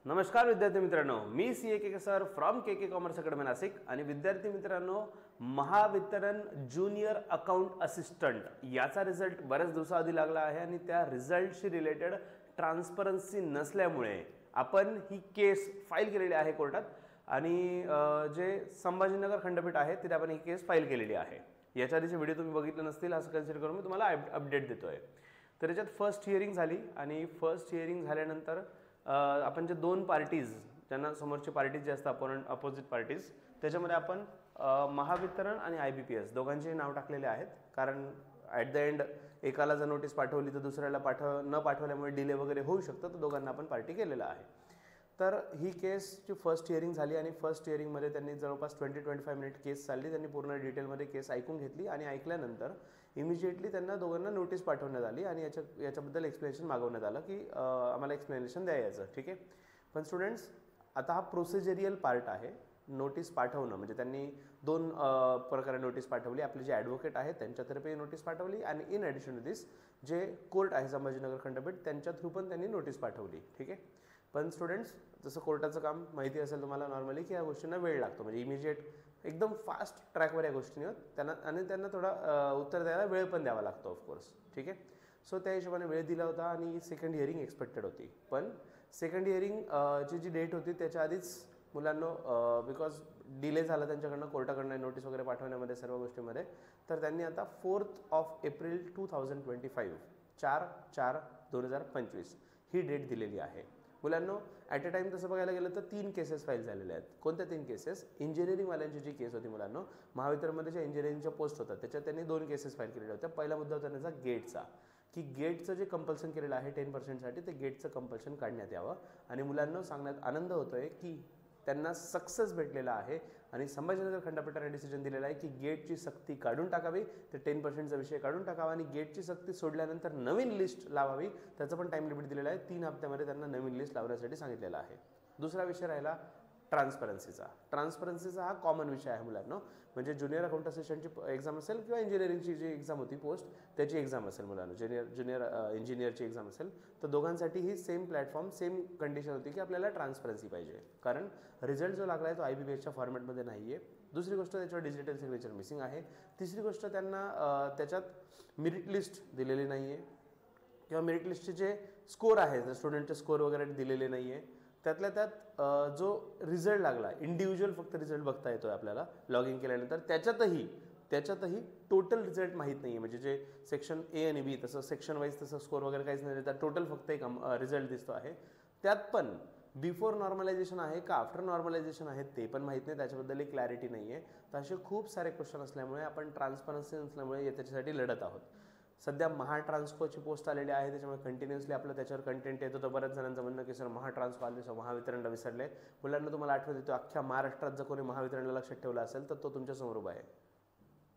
नमस्कार विद्यार्थी मित्रांनो, मी K sir from K commerce academy Nashik आणि विद्यार्थी मित्रांनो, महावितरण ज्युनियर अकाउंट असिस्टंट याचा रिझल्ट बऱ्याच दिवसाआधी लागला आहे आणि त्या रिझल्टशी रिलेटेड ट्रान्सपरन्सी नसल्यामुळे आपण ही केस फाईल केलेली आहे कोर्टात आणि जे संभाजीनगर खंडपीठ आहे तिथे आपण ही केस फाईल केलेली आहे। याच्या आधीचे व्हिडिओ तुम्ही बघितले नसतील असं कन्सिडर करून मी तुम्हाला अपडेट देतोय। तर याच्यात फर्स्ट हिअरिंग झाली आणि फर्स्ट हिअरिंग झाल्यानंतर आपण जे दोन पार्टीज ज्यांना समोरचे पार्टीज जे असतात अपोजिट पार्टीज त्याच्यामध्ये आपण महावितरण आणि IBPS दोघांचे नाव टाकलेले आहेत, कारण ॲट द एंड एकाला जर नोटीस पाठवली तर दुसऱ्याला न पाठवल्यामुळे डिले वगैरे होऊ शकतं, तर दोघांना आपण पार्टी केलेला आहे। तर ही केसची फर्स्ट हिअरिंग झाली आणि फर्स्ट हिअरिंगमध्ये त्यांनी जवळपास 20-25 मिनिट केस चालली। त्यांनी पूर्ण डिटेलमध्ये केस ऐकून घेतली आणि ऐकल्यानंतर इमिजिएटली त्यांना दोघांना नोटीस पाठवण्यात आली आणि याच्याबद्दल एक्सप्लेनेशन मागवण्यात आलं की आम्हाला एक्सप्लेनेशन द्यायचं, ठीक आहे। पण स्टुडंट्स, आता हा प्रोसिजरियल पार्ट आहे नोटीस पाठवणं, म्हणजे त्यांनी दोन प्रकारे नोटीस पाठवली। आपले जे ॲडव्होकेट आहेत त्यांच्यातर्फे नोटीस पाठवली आणि इन ॲडिशन टू दिस जे कोर्ट आहे संभाजीनगर खंडपीठ त्यांच्या थ्रू पण त्यांनी नोटीस पाठवली, ठीक आहे। पण स्टुडंट्स, जसं कोर्टाचं काम माहिती असेल तुम्हाला नॉर्मली की या गोष्टींना वेळ लागतो, म्हणजे इमिजिएट एकदम फास्ट ट्रॅकवर या गोष्टींवर त्यांना थोडा उत्तर द्यायला वेळ पण द्यावा लागतो ऑफकोर्स, ठीक आहे। सो त्या हिशोबाने वेळ दिला होता आणि सेकंड हिअरिंग एक्सपेक्टेड होती। पण सेकंड हिअरिंग जी डेट होती त्याच्या आधीच मुलांना बिकॉज डिले झाला त्यांच्याकडनं कोर्टाकडनं नोटीस वगैरे पाठवण्यामध्ये सर्व गोष्टींमध्ये, तर त्यांनी आता 4 एप्रिल 2025 4/4/2025 ही डेट दिलेली आहे। मुलांनो, ॲट अ टाईम तसं बघायला गेलं तर 3 केसेस फाईल झालेल्या आहेत। कोणत्या 3 केसेस? इंजिनिअरिंगवाल्यांची जी केस होती मुलांनो, महावितरणमध्ये ज्या इंजिनिअरिंगच्या पोस्ट होतात त्याच्यात त्यांनी 2 केसेस फाईल केलेल्या होत्या। पहिला मुद्दा होता त्यांचा गेटचा, की गेटचं जे कंपल्शन केलेलं आहे 10%साठी ते गेटचं कंपल्शन काढण्यात यावं आणि मुलांना सांगण्यात आनंद होतोय की त्यांना सक्सेस भेटलेला आहे आणि संभाजीनगर खंडपीठाने डिसिजन दिलेला आहे की गेटची सक्ती काढून टाकावी, ते 10%चा विषय काढून टाकावा आणि गेटची सक्ती सोडल्यानंतर नवीन लिस्ट लावावी, त्याचं पण टाईम लिमिट दिलेला आहे। 3 हप्त्यामध्ये त्यांना नवीन लिस्ट लावण्यासाठी सांगितलेलं आहे। दुसरा विषय राहिला ट्रान्सपरन्सीचा हा कॉमन विषय आहे मुलांना, म्हणजे ज्युनियर अकाउंट असिस्टंटची एक्झाम असेल किंवा इंजिनिअरिंगची जी एक्झाम होती पोस्ट त्याची एक्झाम असेल मुलांना, ज्युनियर इंजिनियरची एक्झाम असेल, तर दोघांसाठी ही सेम प्लॅटफॉर्म सेम कंडिशन होती की आपल्याला ट्रान्सपरन्सी पाहिजे, कारण रिझल्ट जो लागला आहे तो IBPSच्या फॉर्मॅटमध्ये नाही आहे। दुसरी गोष्ट, त्याच्यावर डिजिटल सिग्नेचर मिसिंग आहे। तिसरी गोष्ट, त्यांना त्याच्यात मेरिट लिस्ट दिलेली नाही आहे किंवा मेरिट लिस्टचे जे स्कोर आहे स्टुडंटचे स्कोर वगैरे दिलेले नाही आहे। त्यातल्या त्यात जो रिझल्ट लागला इंडिव्हिज्युअल फक्त रिझल्ट बघता येतो आहे आपल्याला लॉग इन केल्यानंतर, त्याच्यातही टोटल रिझल्ट माहीत नाही आहे, म्हणजे जे सेक्शन A आणि B तसं सेक्शन वाईज तसं स्कोर वगैरे काहीच नाही, तर टोटल फक्त एक रिझल्ट दिसतो आहे। त्यात पण बिफोर नॉर्मलायझेशन आहे का आफ्टर नॉर्मलायझेशन आहे ते पण माहीत नाही, त्याच्याबद्दल क्लॅरिटी नाही आहे। तर असे खूप सारे क्वेश्चन असल्यामुळे आपण ट्रान्सपरन्सी नसल्यामुळे त्याच्यासाठी लढत आहोत। सध्या महाट्रान्सकोची पोस्ट आलेली आहे, त्याच्यामुळे कंटिन्युअसली आपलं त्याच्यावर कंटेंट येतो। तर बऱ्याच जणांचं म्हणणं की सर महाट्रान्सको आले, सर महावितरणला विसरले। मुलांना तुम्हाला आठवत येतो, अख्ख्या महाराष्ट्रात जर कोणी महावितरणला लक्षात ठेवलं असेल तर तो तुमच्यासमोर उभा आहे।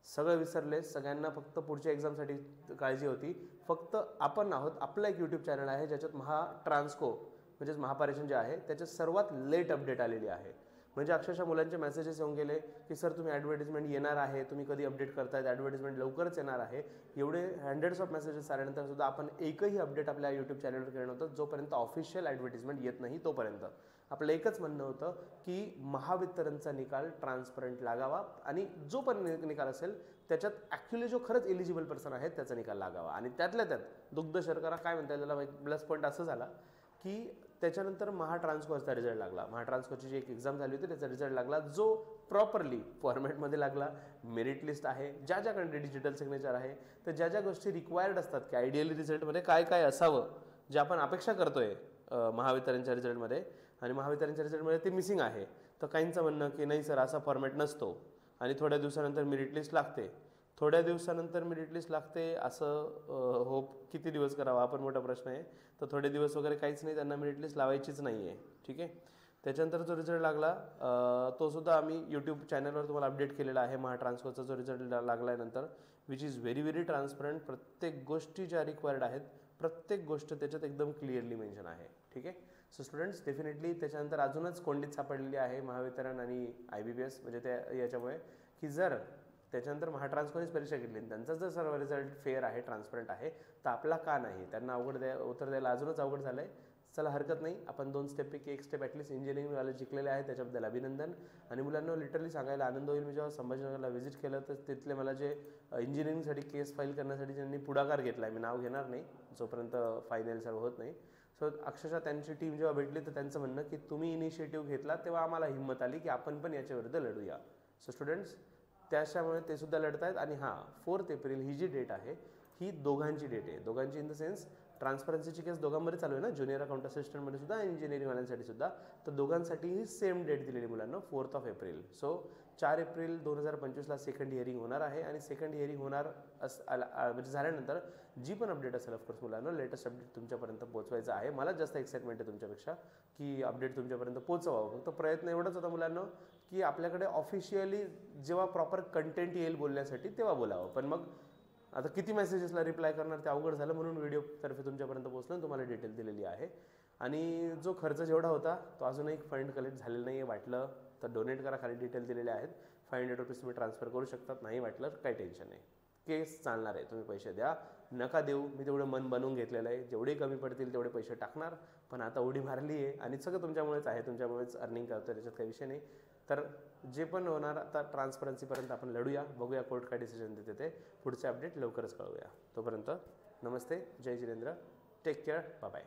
सगळं विसरले, सगळ्यांना फक्त पुढच्या एक्झामसाठी काळजी होती। फक्त आपण आहोत, आपलं एक यूट्यूब चॅनल आहे ज्याच्यात महाट्रान्सको म्हणजेच महापारेषण जे आहे त्याच्यात सर्वात लेट अपडेट आलेली आहे, म्हणजे अक्षरशः मुलांचे मेसेजेस येऊन गेले की सर तुम्ही ॲडव्हर्टिजमेंट येणार आहे, तुम्ही कधी अपडेट करतायत, ॲडव्हर्टिजमेंट लवकरच येणार आहे। एवढे हंड्रेड्स ऑफ मेसेजेस आल्यानंतर सुद्धा आपण एकही अपडेट आपल्या यूट्यूब चॅनलवर केलं नव्हतं जोपर्यंत ऑफिशियल ॲडव्हर्टिजमेंट येत नाही तोपर्यंत। आपलं एकच म्हणणं होतं की महावितरणचा निकाल ट्रान्सपरंट लागावा आणि जो पण निकाल असेल त्याच्यात ॲक्च्युली जो खरंच एलिजिबल पर्सन आहे त्याचा निकाल लागावा। आणि त्यातल्या त्यात दुग्ध शर्करा काय म्हणता येईल त्याला प्लस पॉईंट असं झाला की त्याच्यानंतर महाट्रान्सकोचा रिझल्ट लागला। महाट्रान्सकोची जी एक एक्झाम झाली होती त्याचा रिझल्ट लागला, जो प्रॉपरली फॉर्मॅटमध्ये लागला। मेरिट लिस्ट आहे, ज्याकडे डिजिटल सिग्नेचर आहे, तर ज्या गोष्टी रिक्वायर्ड असतात की आयडियली रिझल्टमध्ये काय असावं जे आपण अपेक्षा करतोय महावितरणच्या रिझल्टमध्ये, आणि महावितरणच्या रिझल्टमध्ये ते मिसिंग आहे। तर काहींचं म्हणणं की नाही सर असा फॉर्मॅट नसतो आणि थोड्या दिवसानंतर मेरिट लिस्ट लागते, असं होप किती दिवस करावा हा पण मोठा प्रश्न आहे। तर थोडे दिवस वगैरे काहीच नाही, त्यांना मेरिट लिस्ट लावायचीच नाही आहे, ठीक आहे। त्याच्यानंतर जो रिझल्ट लागला तो सुद्धा आम्ही यूट्यूब चॅनलवर तुम्हाला अपडेट केलेला आहे। महाट्रान्सकोचा जो रिझल्ट लागल्यानंतर विच इज व्हेरी ट्रान्सपरंट, प्रत्येक गोष्टी ज्या रिक्वायर्ड आहेत प्रत्येक गोष्ट त्याच्यात एकदम क्लिअरली मेन्शन आहे, ठीक आहे। सो स्टुडंट्स, डेफिनेटली त्याच्यानंतर अजूनच कोंडीत सापडलेली आहे महावितरण आणि IBPS, म्हणजे त्या याच्यामुळे की जर त्याच्यानंतर महाट्रान्सकोनेच परीक्षा घेतली त्यांचा जर सर्व रिझल्ट फेअर आहे ट्रान्सपरंट आहे तर आपला का नाही, त्यांना उत्तर द्यायला अजूनच अवघड झालं आहे। चला हरकत नाही, आपण 2 स्टेपपैकी 1 स्टेप ॲटलीस्ट इंजिनिअरिंगवाले जिंकलेले आहे, त्याच्याबद्दल अभिनंदन. आणि मुलांना लिटरली सांगायला आनंद होईल, मी जेव्हा संभाजीनगरला व्हिजिट केलं तर तिथले मला जे इंजिनिअरिंगसाठी केस फाईल करण्यासाठी ज्यांनी पुढाकार घेतला आहे, मी नाव घेणार नाही जोपर्यंत फायनल सर्व होत नाही. सो अक्षरशः त्यांची टीम जेव्हा भेटली तर त्यांचं म्हणणं की तुम्ही इनिशिएटिव्ह घेतला तेव्हा आम्हाला हिंमत आली की आपण पण याच्याविरुद्ध लढूया. सो स्टुडंट्स, त्याच्यामुळे ते सुद्धा लढत आहेत. आणि हां, 4 एप्रिल ही जी डेट आहे ही दोघांची डेट आहे. दोघांची इन द सेन्स ट्रान्सपरन्सीची केस दोघांमध्ये चालू आहे ना, ज्युनियर अकाउंट असिस्टंटमध्ये सुद्धा, इंजिनिअरिंगवाल्यांसाठी सुद्धा. तर दोघांसाठीही सेम डेट दिलेली मुलांना, 4 एप्रिल. सो 4 एप्रिल 2025ला सेकंड हिअरिंग होणार आहे. आणि सेकंड हिअरिंग होणार म्हणजे झाल्यानंतर जी पण अपडेट असेल ऑफकोर्स मुलांना, लेटेस्ट अपडेट तुमच्यापर्यंत पोहोचवायचं आहे. मला जास्त एक्साइटमेंट आहे तुमच्यापेक्षा की अपडेट तुमच्यापर्यंत पोहोचवावं. फक्त प्रयत्न एवढंच होता मुलांना की आपल्याकडे ऑफिशियली जेव्हा प्रॉपर कंटेंट येईल बोलण्यासाठी तेव्हा बोलावं. पण मग आता किती मेसेजेसला रिप्लाय करणार ते अवघड झालं, म्हणून व्हिडिओतर्फे तुमच्यापर्यंत पोहोचलं, तुम्हाला डिटेल दिलेली आहे. आणि जो खर्च जेवढा होता तो अजूनही फंड कलेक्ट झालेला नाही आहे. वाटलं तर डोनेट करा, खाली डिटेल दिलेले आहेत. 500 रुपीज तुम्ही ट्रान्सफर करू शकतात, नाही वाटलं काही टेन्शन नाही, केस चालणार आहे. तुम्ही पैसे द्या नका देऊ, मी तेवढं मन बनवून घेतलेलं आहे, जेवढे कमी पडतील तेवढे पैसे टाकणार. पण आता उडी मारली आहे आणि सगळं तुमच्यामुळेच आहे, तुमच्यामुळेच अर्निंग करतो, त्याच्यात काही विषय नाही. तर जे पण होणार आता ट्रान्सपरन्सीपर्यंत आपण लढूया, बघूया कोर्ट काय डिसिजन देते ते. पुढचे अपडेट लवकरच कळवूया. तोपर्यंत नमस्ते, जय Jinendra, take care, bye bye.